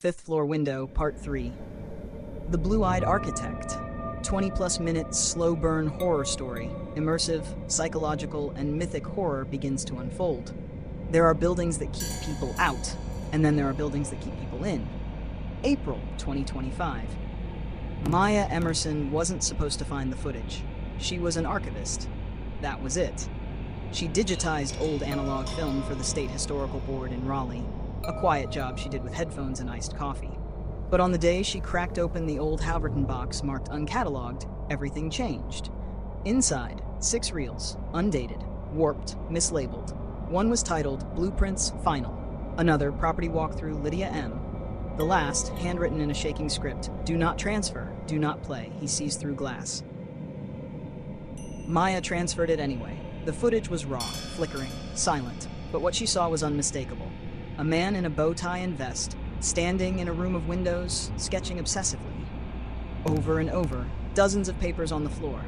Fifth Floor Window, Part 3. The Blue-Eyed Architect. 20-plus minute slow burn horror story. Immersive, psychological, and mythic horror begins to unfold. There are buildings that keep people out, and then there are buildings that keep people in. April 2025. Maya Emerson wasn't supposed to find the footage. She was an archivist. That was it. She digitized old analog film for the State Historical Board in Raleigh, a quiet job she did with headphones and iced coffee. But on the day she cracked open the old Halverton box marked uncatalogued, everything changed. Inside, 6 reels, undated, warped, mislabeled. One was titled Blueprints Final. Another, Property Walkthrough Lydia M. The last, handwritten in a shaking script, Do not transfer, do not play, he sees through glass. Maya transferred it anyway. The footage was raw, flickering, silent, but what she saw was unmistakable. A man in a bow tie and vest, standing in a room of windows, sketching obsessively. Over and over, dozens of papers on the floor.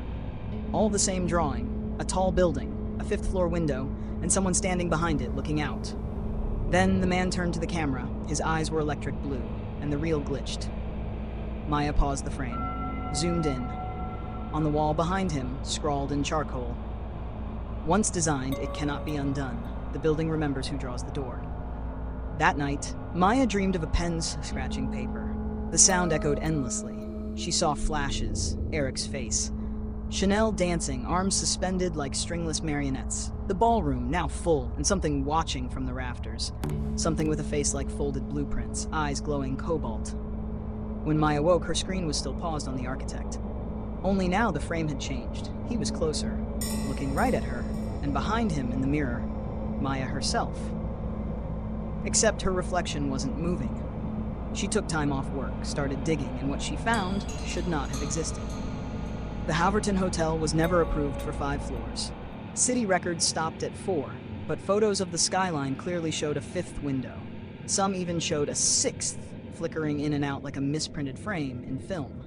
All the same drawing, a tall building, a 5th floor window, and someone standing behind it looking out. Then the man turned to the camera. His eyes were electric blue, and the reel glitched. Maya paused the frame, zoomed in. On the wall behind him, scrawled in charcoal, "Once designed, it cannot be undone. The building remembers who draws the door." That night, Maya dreamed of a pen's scratching paper. The sound echoed endlessly. She saw flashes, Eric's face. Chanel dancing, arms suspended like stringless marionettes. The ballroom, now full, and something watching from the rafters. Something with a face like folded blueprints, eyes glowing cobalt. When Maya woke, her screen was still paused on the architect. Only now the frame had changed. He was closer, looking right at her, and behind him in the mirror, Maya herself. Except her reflection wasn't moving. She took time off work, started digging, and what she found should not have existed. The Halverton Hotel was never approved for 5 floors. City records stopped at 4, but photos of the skyline clearly showed a 5th window. Some even showed a 6th, flickering in and out like a misprinted frame in film.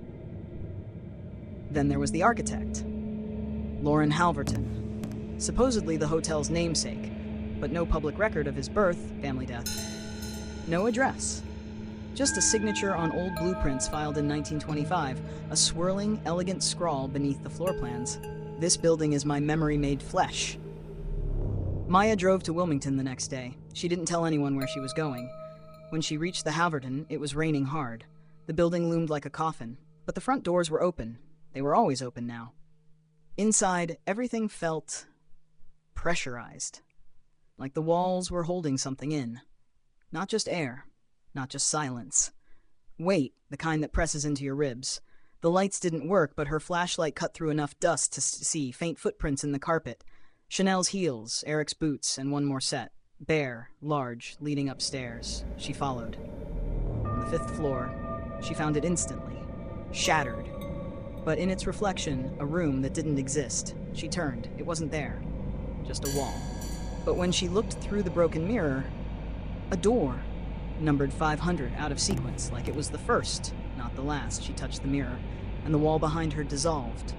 Then there was the architect, Loren Halverton, supposedly the hotel's namesake, but no public record of his birth, family death. No address. Just a signature on old blueprints filed in 1925, a swirling, elegant scrawl beneath the floor plans. "This building is my memory made flesh." Maya drove to Wilmington the next day. She didn't tell anyone where she was going. When she reached the Halverton, it was raining hard. The building loomed like a coffin, but the front doors were open. They were always open now. Inside, everything felt pressurized. Like the walls were holding something in. Not just air, not just silence. Weight, the kind that presses into your ribs. The lights didn't work, but her flashlight cut through enough dust to see faint footprints in the carpet. Chanel's heels, Eric's boots, and one more set. Bare, large, leading upstairs. She followed. On the 5th floor, she found it instantly. Shattered. But in its reflection, a room that didn't exist. She turned. It wasn't there. Just a wall. But when she looked through the broken mirror, a door, numbered 500, out of sequence, like it was the first, not the last. She touched the mirror, and the wall behind her dissolved.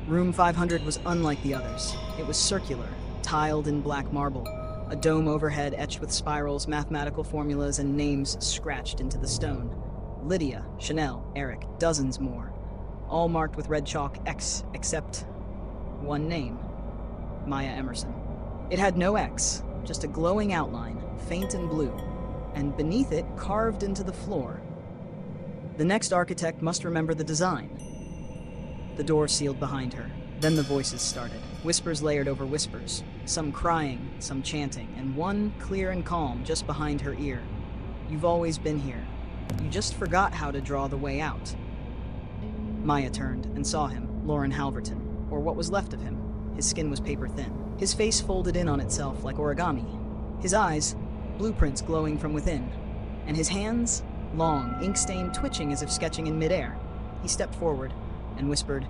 Room 500 was unlike the others. It was circular, tiled in black marble, a dome overhead etched with spirals, mathematical formulas, and names scratched into the stone. Lydia, Chanel, Eric, dozens more, all marked with red chalk X, except one name, Maya Emerson. It had no X, just a glowing outline, faint and blue, and beneath it, carved into the floor. The next architect must remember the design. The door sealed behind her. Then the voices started, whispers layered over whispers, some crying, some chanting, and one, clear and calm, just behind her ear. "You've always been here. You just forgot how to draw the way out." Maya turned and saw him, Loren Halverton, or what was left of him. His skin was paper thin. His face folded in on itself like origami. His eyes, blueprints glowing from within. And his hands, long, ink-stained, twitching as if sketching in midair. He stepped forward and whispered,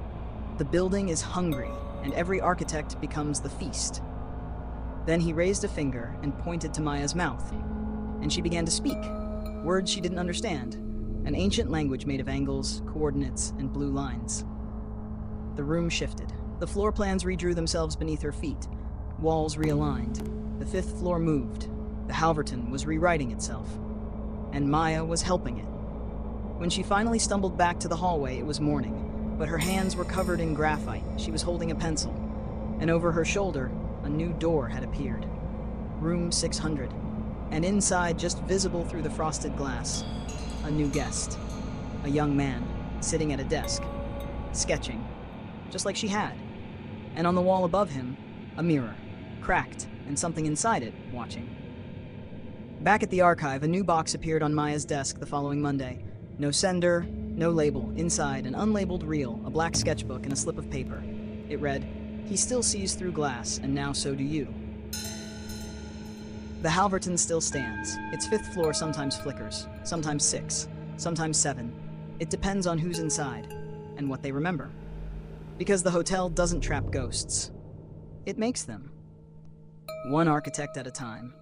"The building is hungry, and every architect becomes the feast." Then he raised a finger and pointed to Maya's mouth. And she began to speak, words she didn't understand, an ancient language made of angles, coordinates, and blue lines. The room shifted. The floor plans redrew themselves beneath her feet. Walls realigned. The 5th floor moved. The Halverton was rewriting itself. and Maya was helping it. When she finally stumbled back to the hallway, it was morning, but her hands were covered in graphite. She was holding a pencil, and over her shoulder, a new door had appeared. Room 600. And inside, just visible through the frosted glass, a new guest. A young man, sitting at a desk, sketching, just like she had. And on the wall above him, a mirror, cracked, and something inside it, watching. Back at the archive, a new box appeared on Maya's desk the following Monday. No sender, no label. Inside, an unlabeled reel, a black sketchbook, and a slip of paper. It read, "He still sees through glass, and now so do you." The Halverton still stands. Its 5th floor sometimes flickers, sometimes 6, sometimes 7. It depends on who's inside, and what they remember. Because the hotel doesn't trap ghosts. It makes them. One architect at a time.